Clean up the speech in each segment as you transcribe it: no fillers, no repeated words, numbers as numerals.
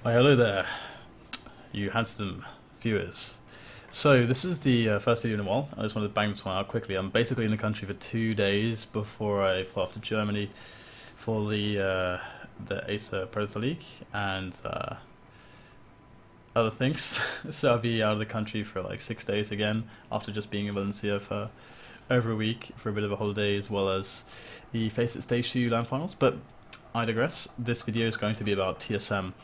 Hi, hello there, you handsome viewers. So this is the first video in a while. I just wanted to bang this one out quickly. I'm basically in the country for 2 days before I fly off to Germany for the Acer Pro League and other things. So I'll be out of the country for like 6 days again after just being in Valencia for over a week for a bit of a holiday, as well as the Face It Stage 2 LAN finals. But I digress. This video is going to be about TSM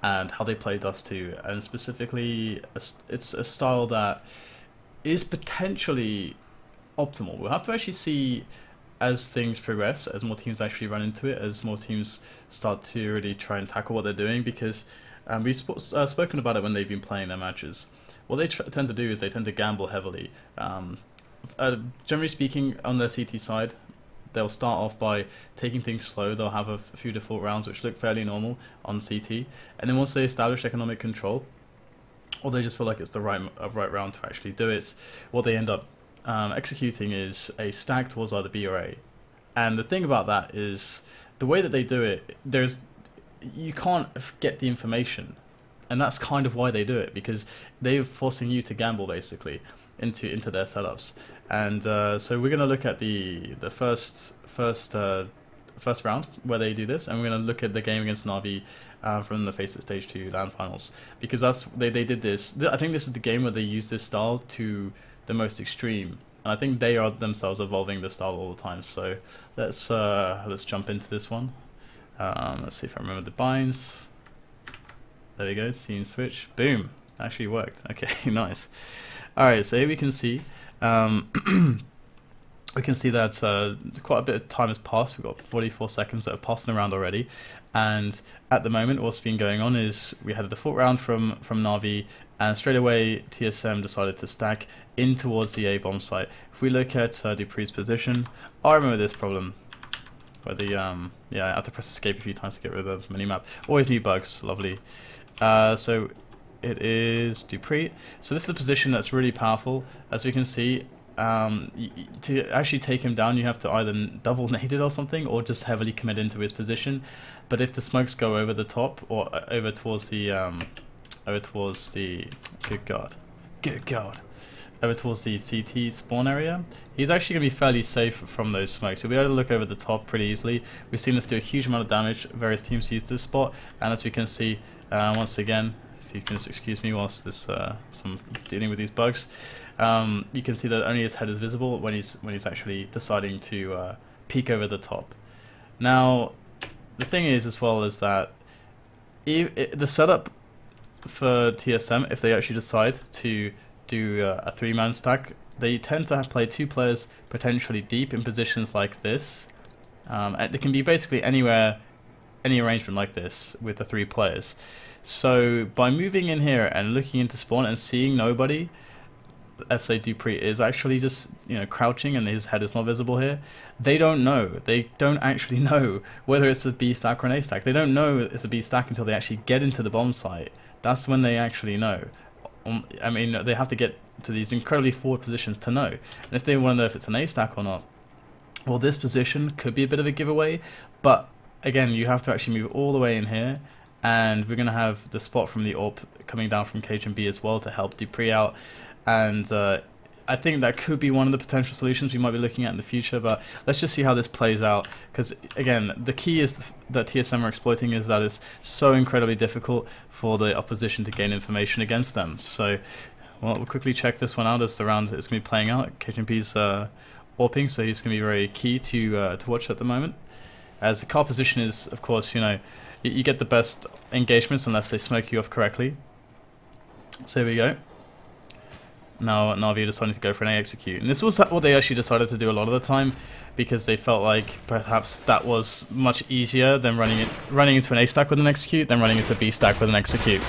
and how they play Dust 2, and specifically it's a style that is potentially optimal. We'll have to actually see as things progress, as more teams actually run into it, as more teams start to really try and tackle what they're doing, because we've spoken about it when they've been playing their matches. What they tend to do is they tend to gamble heavily. Generally speaking, on their CT side, they'll start off by taking things slow. They'll have a few default rounds which look fairly normal on CT, and then once they establish economic control, or they just feel like it's the right round to actually do it, what they end up executing is a stack towards either B or A. And the thing about that is the way that they do it, you can't get the information, and that's kind of why they do it, because they're forcing you to gamble basically into their setups. And so we're going to look at the first round where they do this, and we're going to look at the game against Na'Vi from the Face It Stage 2 LAN finals, because they did this. I think this is the game where they use this style to the most extreme, and I think they are themselves evolving the style all the time. So let's jump into this one. Let's see if I remember the binds. There we go, scene switch, boom, actually worked. Okay, nice. Alright, so here we can see that quite a bit of time has passed. We've got 44 seconds that have passed in the round already, and at the moment what's been going on is we had a default round from Na'Vi, and straight away TSM decided to stack in towards the A bomb site. If we look at Dupree's position, I remember this problem where yeah, I have to press escape a few times to get rid of the minimap. Always new bugs, lovely. So it is Dupree. So this is a position that's really powerful. As we can see, to actually take him down, you have to either double nade it or something, or just heavily commit into his position. But if the smokes go over the top, or over towards the good god, over towards the CT spawn area, he's actually going to be fairly safe from those smokes. He'll be able to look over the top pretty easily. We've seen this do a huge amount of damage. Various teams use this spot, and as we can see, once again, if you can just excuse me whilst I'm dealing with these bugs, you can see that only his head is visible when he's actually deciding to peek over the top. Now, the thing is as well is that the setup for TSM, if they actually decide to do a 3-man stack, they tend to play 2 players potentially deep in positions like this. And they can be basically anywhere, any arrangement like this with the 3 players. So by moving in here and looking into spawn and seeing nobody, let's say Dupree is actually just, you know, crouching and his head is not visible here, they don't know. They don't actually know whether it's a B stack or an A stack. They don't know it's a B stack until they actually get into the bomb site. That's when they actually know. I mean, they have to get to these incredibly forward positions to know. And if they want to know if it's an A stack or not, well, this position could be a bit of a giveaway. But again, you have to actually move all the way in here, and we're going to have the spot from the AWP coming down from Cage and B as well to help Dupree out. And I think that could be one of the potential solutions we might be looking at in the future, but let's just see how this plays out, because again, the key is that TSM are exploiting is that it's so incredibly difficult for the opposition to gain information against them. So, well, we'll quickly check this one out as the round is going to be playing out. KJP's AWPing, so he's going to be very key to watch at the moment. As the car position is, of course, you know, you get the best engagements unless they smoke you off correctly. So here we go. Now Na'Vi decided to go for an A execute, and this was what they actually decided to do a lot of the time, because they felt like perhaps that was much easier than running into an A stack with an execute than running into a B stack with an execute.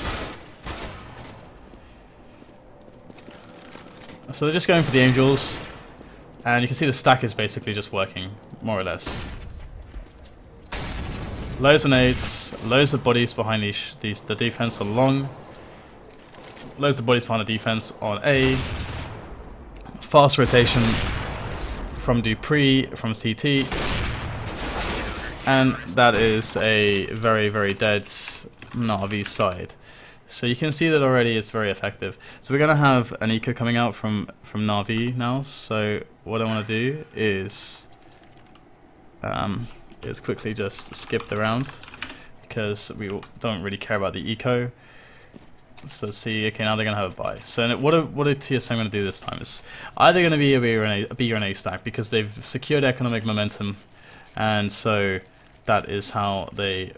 So they're just going for the angels, and you can see the stack is basically just working more or less. Loads of nades, loads of bodies behind the defense along. Loads of bodies behind the defense on A. Fast rotation from Dupree, from CT. And that is a very, very dead Na'Vi's side. So you can see that already it's very effective. So we're going to have an eco coming out from Na'Vi now. So what I want to do is quickly just skip the round, because we don't really care about the eco. So let's see, okay, now they're going to have a buy. So what are TSM going to do this time? It's either going to be a B or an A stack, because they've secured economic momentum, and so that is how they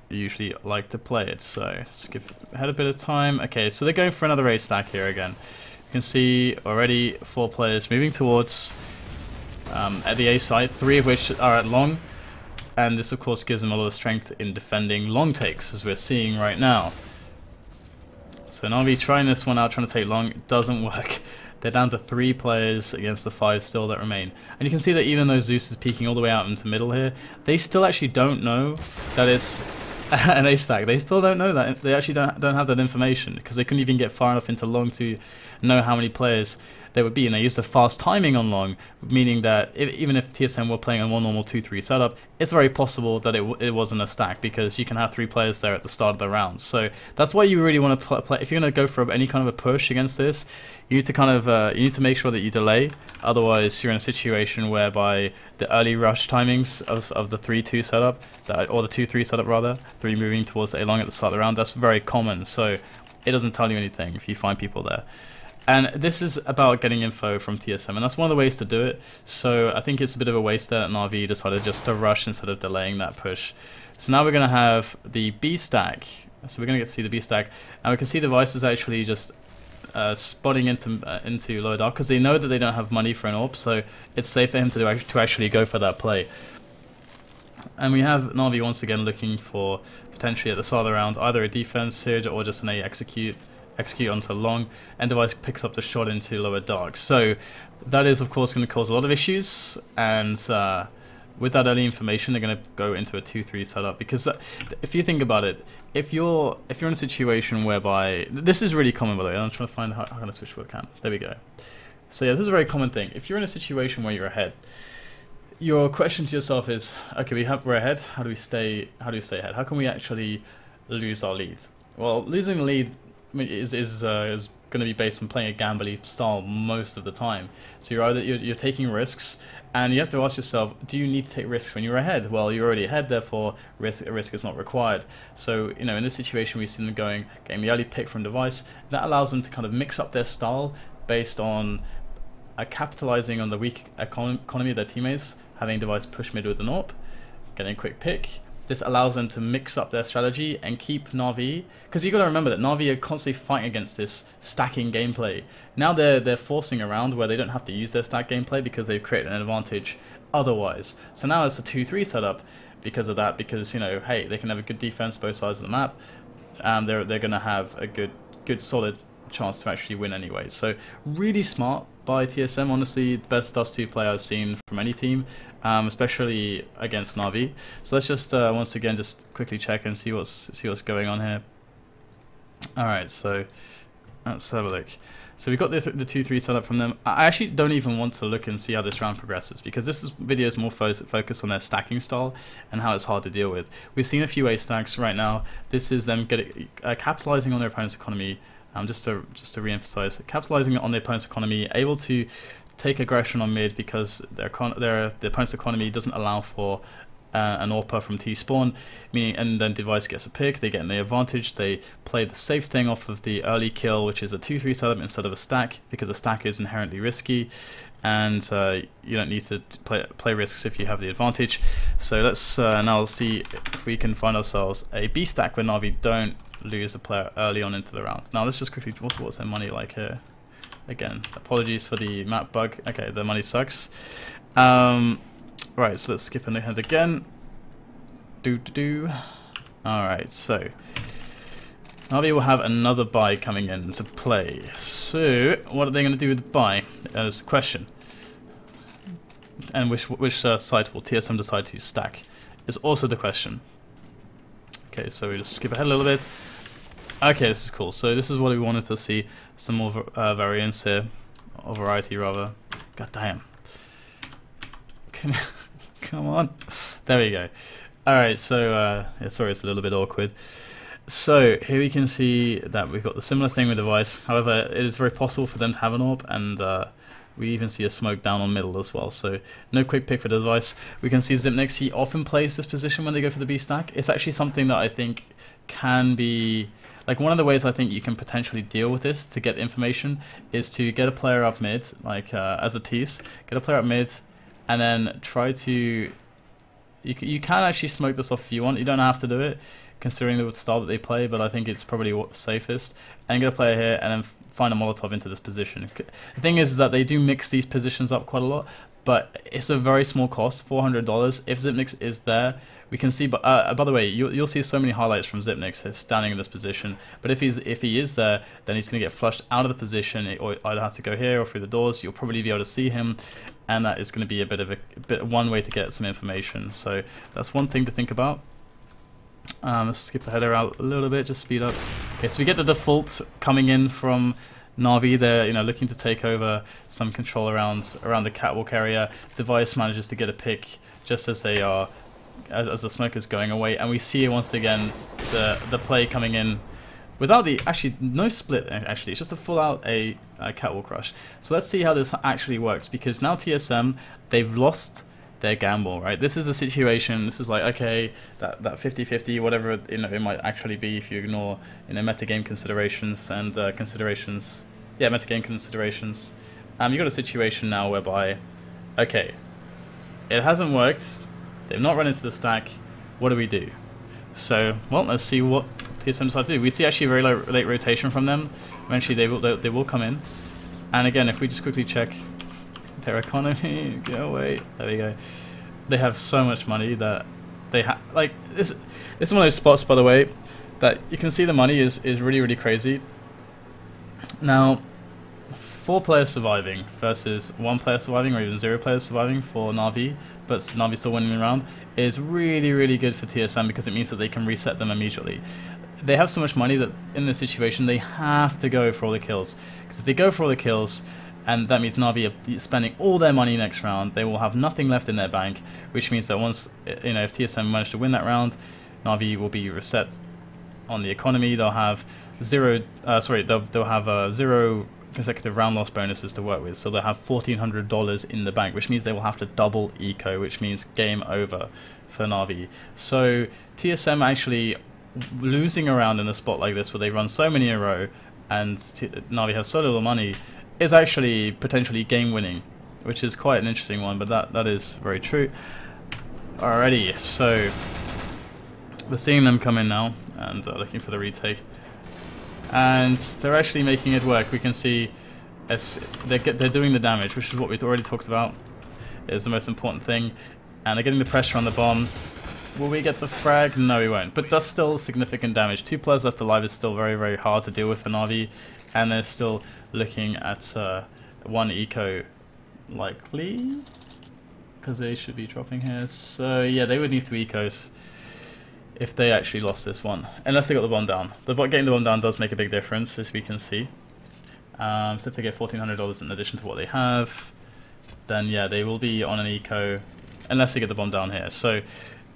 usually like to play it. So skip ahead a bit of time. Okay, so they're going for another A stack here again. You can see already 4 players moving towards at the A side, 3 of which are at long, and this of course gives them a lot of strength in defending long takes, as we're seeing right now. So Na'Vi trying this one out, trying to take long, it doesn't work. They're down to 3 players against the 5 still that remain. And you can see that even though Zeus is peeking all the way out into middle here, they still actually don't know that it's an A stack. They still don't know that. They actually don't have that information, because they couldn't even get far enough into long to know how many players there would be, and they used the fast timing on long, meaning that even if TSM were playing a more normal 2-3 setup, it's very possible that it wasn't a stack, because you can have 3 players there at the start of the round. So that's why you really want to play. If you're going to go for any kind of a push against this, you need to kind of you need to make sure that you delay. Otherwise, you're in a situation whereby the early rush timings of the 3-2 setup, or the 2-3 setup rather, 3 moving towards A long at the start of the round, that's very common. So it doesn't tell you anything if you find people there. And this is about getting info from TSM, and that's one of the ways to do it. So I think it's a bit of a waste that Na'Vi decided just to rush instead of delaying that push. So now we're going to have the B stack. So we're going to get to see the B stack, and we can see Device is actually just spotting into lower dark, because they know that they don't have money for an AWP, so it's safe for him to actually go for that play. And we have Na'Vi once again looking for potentially at the start of the round either a defense here or just an A execute onto long, and Device picks up the shot into lower dark. So that is of course going to cause a lot of issues, and with that early information they're going to go into a 2-3 setup, because if you think about it, if you're in a situation whereby, this is really common by the way, I'm trying to find how can I switch webcam, there we go. So yeah, this is a very common thing. If you're in a situation where you're ahead, your question to yourself is, okay, we're ahead, how do we stay ahead? How can we actually lose our lead? Well, losing the lead is going to be based on playing a gambly style most of the time. So you're taking risks, and you have to ask yourself, do you need to take risks when you're ahead? Well, you're already ahead, therefore risk is not required. So in this situation we've seen them getting the early pick from Device. That allows them to kind of mix up their style based on capitalizing on the weak economy of their teammates, having Device push mid with an AWP, getting a quick pick. This allows them to mix up their strategy and keep Na'Vi, because you've got to remember that Na'Vi are constantly fighting against this stacking gameplay. Now they're forcing a round where they don't have to use their stack gameplay, because they've created an advantage otherwise. So now it's a 2-3 setup because of that, because hey, they can have a good defense both sides of the map. They're going to have a good solid chance to actually win anyway. So really smart by TSM, honestly, the best Dust 2 player I've seen from any team, especially against Na'Vi. So let's just once again just quickly check and see what's going on here. Alright, so let's have a look. So we've got the 2-3 setup from them. I actually don't even want to look and see how this round progresses, because this video is more focused on their stacking style and how it's hard to deal with. We've seen a few A stacks right now. This is them capitalizing on their opponent's economy. Just to re-emphasize, capitalizing on their opponent's economy, able to take aggression on mid, because their opponent's economy doesn't allow for an AWPer from T-spawn, meaning, and then Device gets a pick, they get the advantage, they play the safe thing off of the early kill, which is a 2-3 setup instead of a stack, because a stack is inherently risky, and you don't need to play risks if you have the advantage. So let's now see if we can find ourselves a B stack where Na'Vi don't lose a player early on into the round. Now let's just quickly, what's their money like here? Again, apologies for the map bug. Okay, the money sucks. Right, so let's skip ahead again. Alright, so Na'Vi will have another buy coming into play. So what are they going to do with the buy? That's the question. And which side will TSM decide to stack is also the question. Okay, so we just skip ahead a little bit. Okay, this is cool. So this is what we wanted to see. Some more variance here. Or variety, rather. God damn. Come on. There we go. Alright, so yeah, sorry it's a little bit awkward. So here we can see that we've got the similar thing with device. However, it is very possible for them to have an AWP, and we even see a smoke down on middle as well. So no quick pick for the device. We can see Zipnix, he often plays this position when they go for the B stack. It's actually something that I think can be, like, one of the ways I think you can potentially deal with this to get information is to get a player up mid, like as a tease, get a player up mid, and then try to, you can actually smoke this off if you want. You don't have to do it, considering the style that they play, but I think it's probably safest. And get a player here and then find a Molotov into this position. The thing is that they do mix these positions up quite a lot, but it's a very small cost, $400. If Zipnix is there, we can see, by the way, you'll see so many highlights from Zipnix standing in this position, but if he is there, then he's going to get flushed out of the position, or either has to go here or through the doors. You'll probably be able to see him, and that is going to be a bit of one way to get some information. So that's one thing to think about. Let's skip ahead out a little bit, just speed up. Okay, so we get the default coming in from Na'Vi. They're looking to take over some control around the catwalk area. Device manages to get a pick just as they are, as the smoke is going away, and we see once again the play coming in without the, actually no split, actually it's just a full out a catwalk rush. So let's see how this actually works, because now TSM, they've lost their gamble, right? This is a situation, this is like, okay, that 50-50, whatever it might actually be if you ignore metagame considerations and metagame considerations. You got a situation now whereby, okay, it hasn't worked, they've not run into the stack, what do we do? So, well, let's see what TSM decides to do. We see actually very late rotation from them. Eventually they will come in, and again, if we just quickly check their economy, go away, there we go. They have so much money that they have, like, this is one of those spots, by the way, that you can see the money is really, really crazy. Now, 4 players surviving versus 1 player surviving, or even 0 players surviving for Na'Vi, but Na'Vi still winning the round, is really, really good for TSM, because it means that they can reset them immediately. They have so much money that in this situation they have to go for all the kills, because if they go for all the kills, and that means Na'Vi are spending all their money next round, they will have nothing left in their bank, which means that once, if TSM manage to win that round, Na'Vi will be reset on the economy. They'll have zero consecutive round loss bonuses to work with, so they'll have $1,400 in the bank, which means they will have to double eco, which means game over for Na'Vi. So TSM actually losing a round in a spot like this where they run so many in a row and Na'Vi have so little money is actually potentially game winning, which is quite an interesting one, but that is very true. Alrighty, so we're seeing them come in now and looking for the retake, and they're actually making it work. We can see they're doing the damage, which is what we've already talked about is the most important thing, and they're getting the pressure on the bomb. Will we get the frag? No, we won't, but that's still significant damage. 2 players left alive is still very, very hard to deal with for Na'Vi, and they're still looking at 1 eco likely, because they should be dropping here. So yeah, they would need 2 ecos if they actually lost this one, unless they got the bomb down. Getting the bomb down does make a big difference, as we can see. So if they get $1,400 in addition to what they have, then yeah, they will be on an eco, unless they get the bomb down here. So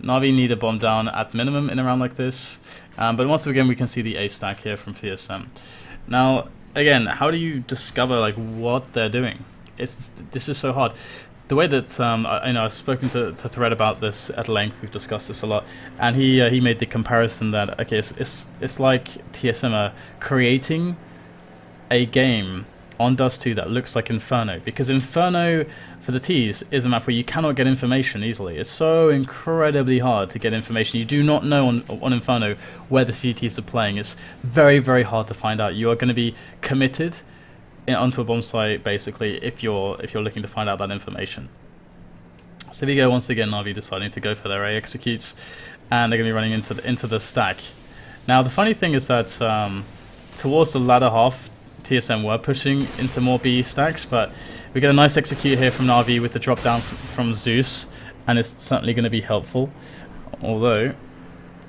Na'Vi need a bomb down at minimum in a round like this, but once again we can see the A stack here from TSM. Now again, how do you discover like what they're doing? This is so hard. The way that I've spoken to Thread about this at length, we've discussed this a lot, and he made the comparison that, okay, it's like TSM are creating a game on Dust 2 that looks like Inferno, because Inferno for the T's is a map where you cannot get information easily. It's so incredibly hard to get information. You do not know on Inferno where the CTs are playing. It's very, very hard to find out. You are going to be committed onto a bomb site basically if you're looking to find out that information. So here we go once again, Na'Vi deciding to go for their A executes, and they're going to be running into the stack. Now the funny thing is that towards the latter half, TSM were pushing into more B stacks, but we get a nice execute here from Na'Vi with the drop down from Zeus, and it's certainly going to be helpful, although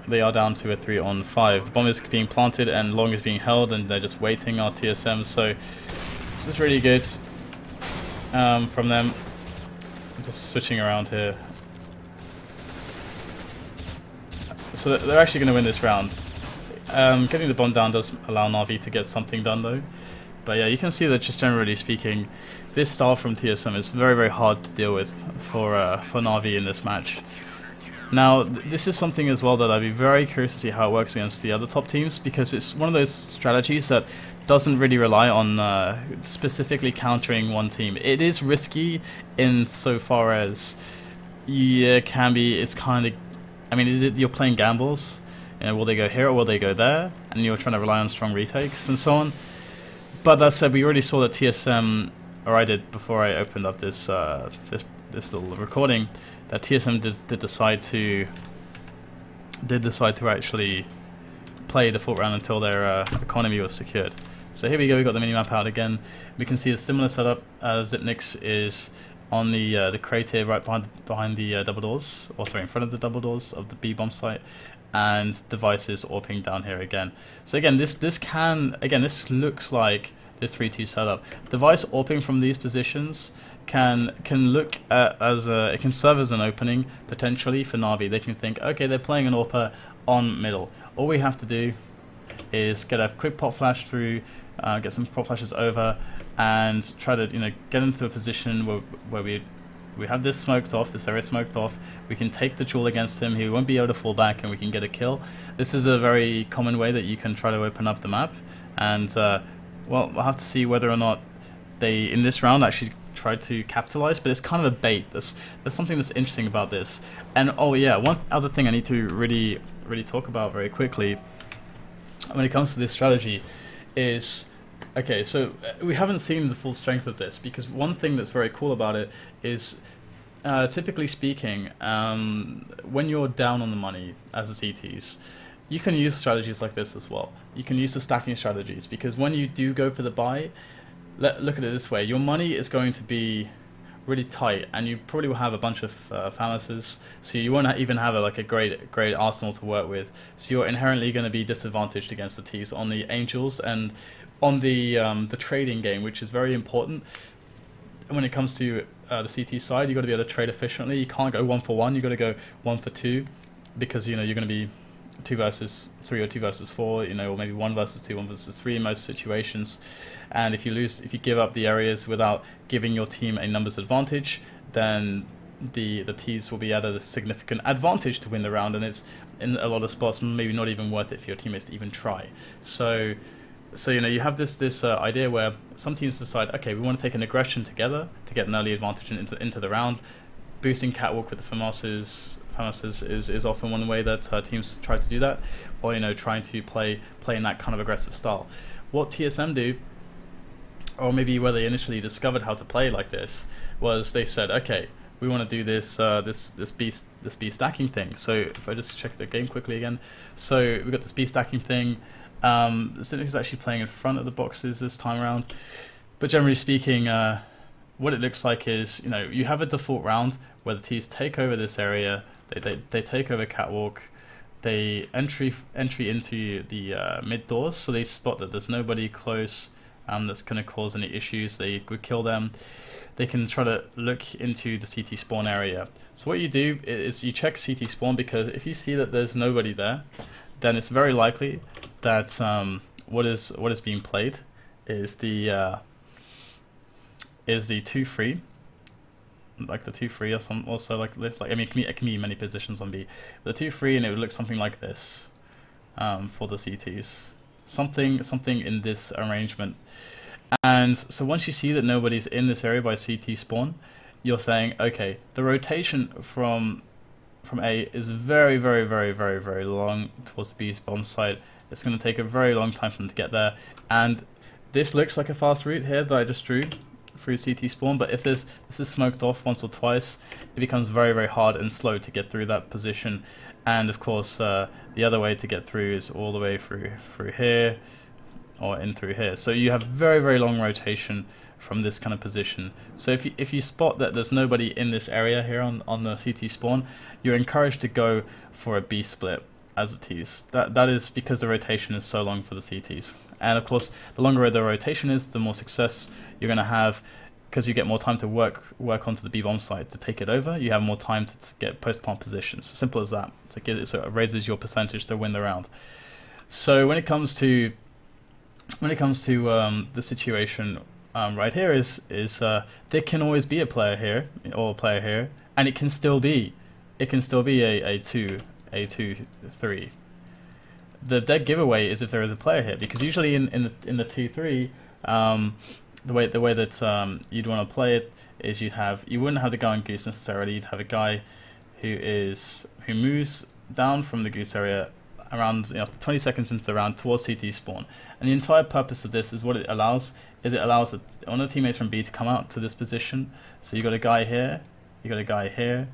they are down to a 3-on-5. The bomb is being planted and long is being held, and they're just waiting our TSM, so this is really good from them. Just switching around here. So they're actually going to win this round. Getting the bomb down does allow Na'Vi to get something done though. But yeah, you can see that just generally speaking, this style from TSM is very, very hard to deal with for Na'Vi in this match. Now, this is something as well that I'd be very curious to see how it works against the other top teams, because it's one of those strategies that doesn't really rely on specifically countering one team. It is risky in so far as it's kind of, I mean, you're playing gambles. You know, will they go here or will they go there? And you're trying to rely on strong retakes and so on. But that said, we already saw that TSM, or I did before I opened up this this little recording, that TSM did decide to actually play the full round until their economy was secured. So here we go. We got the minimap out again. We can see a similar setup as Zipnix is on the crate here, right behind the double doors, or sorry, in front of the double doors of the B bomb site, and devices AWPing down here again. So again, this looks like this 3-2 setup. Device AWPing from these positions can look it can serve as an opening potentially for Na'Vi. They can think, okay, they're playing an AWPer on middle. All we have to do is get a quick pop flash through, get some pop flashes over, and try to get into a position where we have this smoked off, this area smoked off. We can take the duel against him. He won't be able to fall back, and we can get a kill. This is a very common way that you can try to open up the map, and well, we'll have to see whether or not they in this round actually try to capitalize. But it's kind of a bait. There's something that's interesting about this. And oh yeah, one other thing I need to really talk about very quickly when it comes to this strategy is, okay, so we haven't seen the full strength of this, because one thing that's very cool about it is, typically speaking, when you're down on the money as a CTs, you can use strategies like this as well. You can use the stacking strategies, because when you do go for the buy, look at it this way, your money is going to be really tight, and you probably will have a bunch of phalanxes, so you won't even have a great arsenal to work with. So you're inherently going to be disadvantaged against the T's on the Angels and on the trading game, which is very important. When it comes to the CT side, you got to be able to trade efficiently. You can't go 1 for 1. You got to go 1 for 2, because you're going to be 2 versus 3 or 2 versus 4, or maybe 1 versus 2, 1 versus 3 in most situations. And if you give up the areas without giving your team a numbers advantage, then the T's will be at a significant advantage to win the round, and it's in a lot of spots maybe not even worth it for your teammates to even try. So you have this idea where some teams decide, okay, we want to take an aggression together to get an early advantage into the round. Boosting catwalk with the FAMASs is often one way that teams try to do that, or trying to play in that kind of aggressive style. What TSM do, or maybe where they initially discovered how to play like this, was they said, okay, we want to do this B stacking thing. So if I just check the game quickly again, so we've got this B stacking thing. Zipnix is actually playing in front of the boxes this time around, but generally speaking, what it looks like is, you have a default round where the T's take over this area, they take over catwalk, they entry into the mid doors, so they spot that there's nobody close that's going to cause any issues. They would kill them. They can try to look into the CT spawn area. So what you do is you check CT spawn, because if you see that there's nobody there, then it's very likely that what is being played is the 2-3, like the 2-3, or some also like this. Like, I mean, it can be many positions on B. The 2-3, and it would look something like this for the CTs. Something in this arrangement. And so once you see that nobody's in this area by CT spawn, you're saying, okay, the rotation from A is very, very, very, very, very long towards the B bomb site. It's going to take a very long time for them to get there. And this looks like a fast route here that I just drew through CT spawn, but if this is smoked off once or twice, it becomes very, very hard and slow to get through that position. And of course, the other way to get through is all the way through here, or in through here. So you have very, very long rotation from this kind of position. So if you spot that there's nobody in this area here on the CT spawn, you're encouraged to go for a B split as a T's. That is because the rotation is so long for the CTs. And of course, the longer the rotation is, the more success you're going to have, because you get more time to work onto the B bomb site to take it over. You have more time to get post plant positions. Simple as that. So it raises your percentage to win the round. So when it comes to the situation right here is there can always be a player here or a player here, and it can still be a 2-3. The dead giveaway is if there is a player here, because usually in the 2-3, the way that you'd want to play it is you wouldn't have the guy on goose necessarily. You'd have a guy who moves down from the goose area around 20 seconds into the round towards CT spawn. And the entire purpose of this is what it allows one of the teammates from B to come out to this position. So you got a guy here, you got a guy here,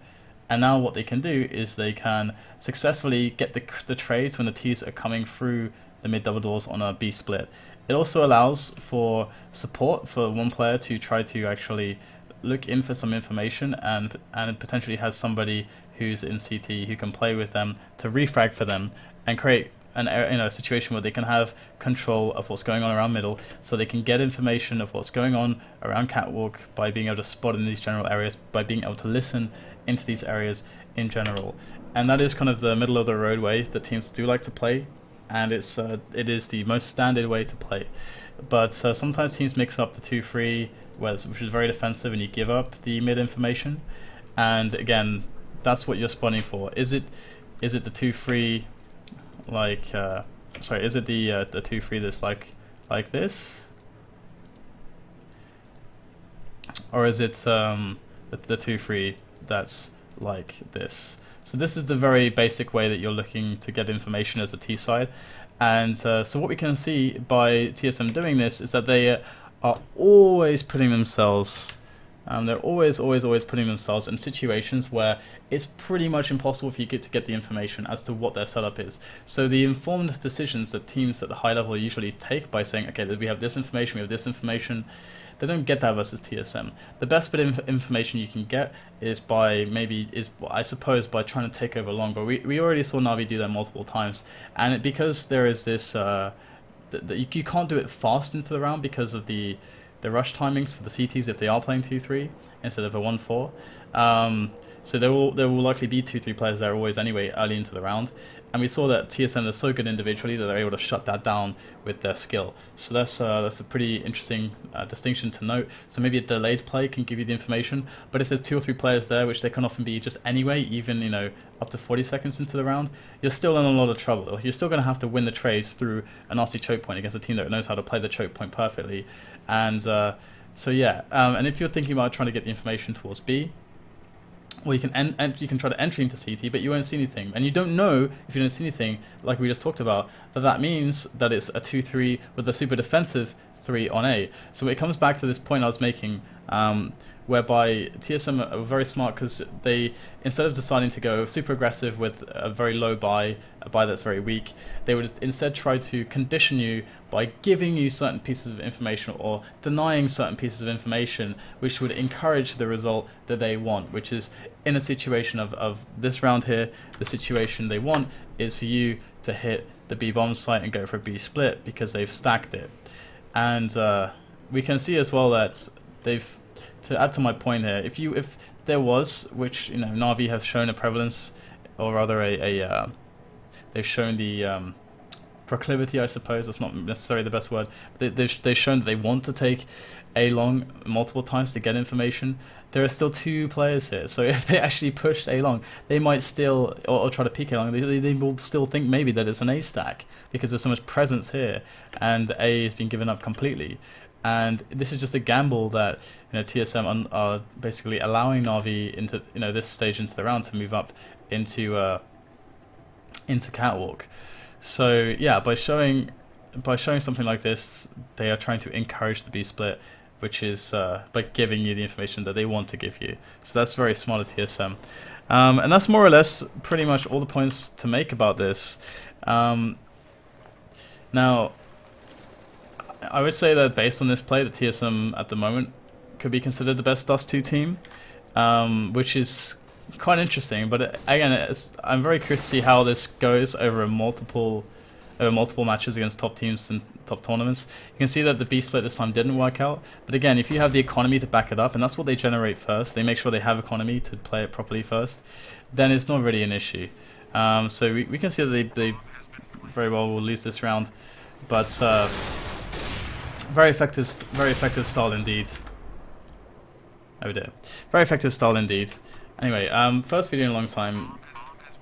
and now what they can do is they can successfully get the trades when the T's are coming through the mid double doors on a B split. It also allows for support for one player to try to actually look in for some information and potentially has somebody who's in CT who can play with them to refrag for them and create a situation where they can have control of what's going on around middle, so they can get information of what's going on around catwalk by being able to spot in these general areas, by being able to listen into these areas in general. And that is kind of the middle of the road way that teams do like to play, and it is the most standard way to play. But sometimes teams mix up the 2-3, which is very defensive, and you give up the mid information. And again, that's what you're spawning for. Is it the 2-3 like sorry, is it the 2-3 that's like this, or is it the 2-3 that's like this? So this is the very basic way that you're looking to get information as a T side. And so what we can see by TSM doing this is that they are always putting themselves they're always putting themselves in situations where it's pretty much impossible for you to get the information as to what their setup is. So the informed decisions that teams at the high level usually take by saying, okay, we have this information, we have this information, they don't get that versus TSM. The best bit of information you can get is I suppose by trying to take over long, but we already saw Na'Vi do that multiple times, and because there is this you can't do it fast into the round because of the rush timings for the CTs if they are playing 2-3 instead of a 1-4. So there will likely be 2-3 players there always anyway early into the round. And we saw that TSM is so good individually that they're able to shut that down with their skill. So that's a pretty interesting distinction to note. So maybe a delayed play can give you the information, but if there's 2 or 3 players there, which they can often be just anyway, even up to 40 seconds into the round, you're still in a lot of trouble. You're still going to have to win the trades through a nasty choke point against a team that knows how to play the choke point perfectly. And so yeah, and if you're thinking about trying to get the information towards B, well, you can try to entry into CT, but you won't see anything, and you don't know if you don't see anything, like we just talked about, that means that it's a 2-3 with a super defensive 3 on A. So it comes back to this point I was making, whereby TSM are very smart because they, instead of deciding to go super aggressive with a very low buy, a buy that's very weak, they would instead try to condition you by giving you certain pieces of information or denying certain pieces of information, which would encourage the result that they want, which is in a situation of this round here, the situation they want is for you to hit the B bomb site and go for a B split because they've stacked it. And we can see as well that they've, to add to my point here, if there was, which Na'Vi have shown a prevalence, or rather they've shown the proclivity, I suppose, that's not necessarily the best word, but they've shown that they want to take A long multiple times to get information. There are still 2 players here, so if they actually pushed A long, they might still, or try to peek A long, they will still think maybe that it's an A stack, because there's so much presence here, and A has been given up completely. And this is just a gamble that TSM are basically allowing Na'Vi into this stage into the round to move up into catwalk. So yeah, by showing something like this, they are trying to encourage the B split, which is by giving you the information that they want to give you. So that's very smart of TSM. And that's more or less pretty much all the points to make about this. Now, I would say that based on this play, the TSM at the moment could be considered the best Dust 2 team, which is quite interesting. But again, I'm very curious to see how this goes over multiple matches against top teams and top tournaments. You can see that the B split this time didn't work out. But again, if you have the economy to back it up, and that's what they generate first, they make sure they have economy to play it properly first, then it's not really an issue. So we can see that they very well we'll lose this round, but very effective style indeed. Oh dear, very effective style indeed. Anyway, first video in a long time.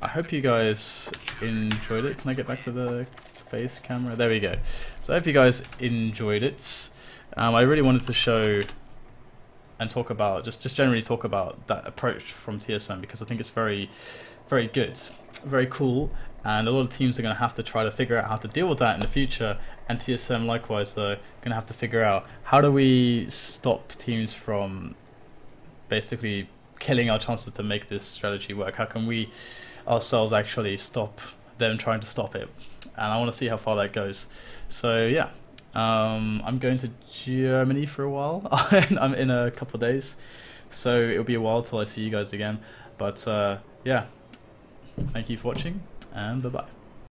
I hope you guys enjoyed it. Can I get back to the face camera? There we go. So I hope you guys enjoyed it. I really wanted to show and talk about, just generally talk about that approach from TSM, because I think it's very good, very cool, and a lot of teams are going to have to try to figure out how to deal with that in the future, and TSM likewise are going to have to figure out how do we stop teams from basically killing our chances to make this strategy work. How can we ourselves actually stop them trying to stop it? And I want to see how far that goes. So yeah, I'm going to Germany for a while. I'm in a couple of days, so it'll be a while till I see you guys again. But yeah, thank you for watching, and bye bye.